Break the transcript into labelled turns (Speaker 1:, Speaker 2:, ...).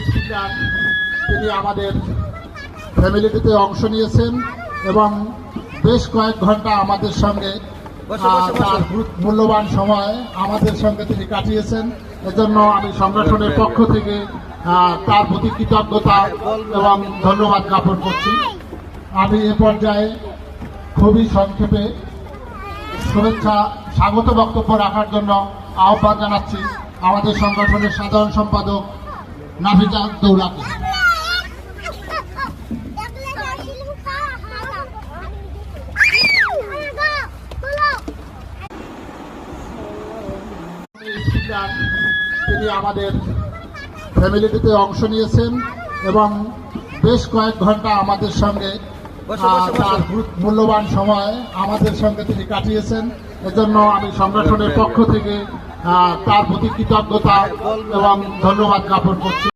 Speaker 1: Speaker তিনি আমাদের ফ্যামিলিটিতে অংশ নিয়েছেন এবং বেশ কয়েক ঘন্টা আমাদের সঙ্গে তার মূল্যবান সময় আমাদের সঙ্গে তিনি কাটিয়েছেন। এজন্য আমি সংগঠনের পক্ষ থেকে তার প্রতি কৃতজ্ঞতা এবং ধন্যবাদ জ্ঞাপন করছি। আমি এ পর্যায়ে খুবই সংক্ষেপে শুভেচ্ছা স্বাগত বক্তব্য রাখার জন্য আহ্বান জানাচ্ছি আমাদের সংগঠনের সাধারণ সম্পাদক নাফিজা দৌলাকে। তিনি আমাদের ফ্যামিলিটিতে অংশ নিয়েছেন এবং বেশ কয়েক ঘন্টা আমাদের সঙ্গে তার মূল্যবান সময় আমাদের সঙ্গে তিনি কাটিয়েছেন। এজন্য আমি সংগঠনের পক্ষ থেকে তার প্রতি কৃতজ্ঞতা এবং ধন্যবাদ জ্ঞাপন করছি।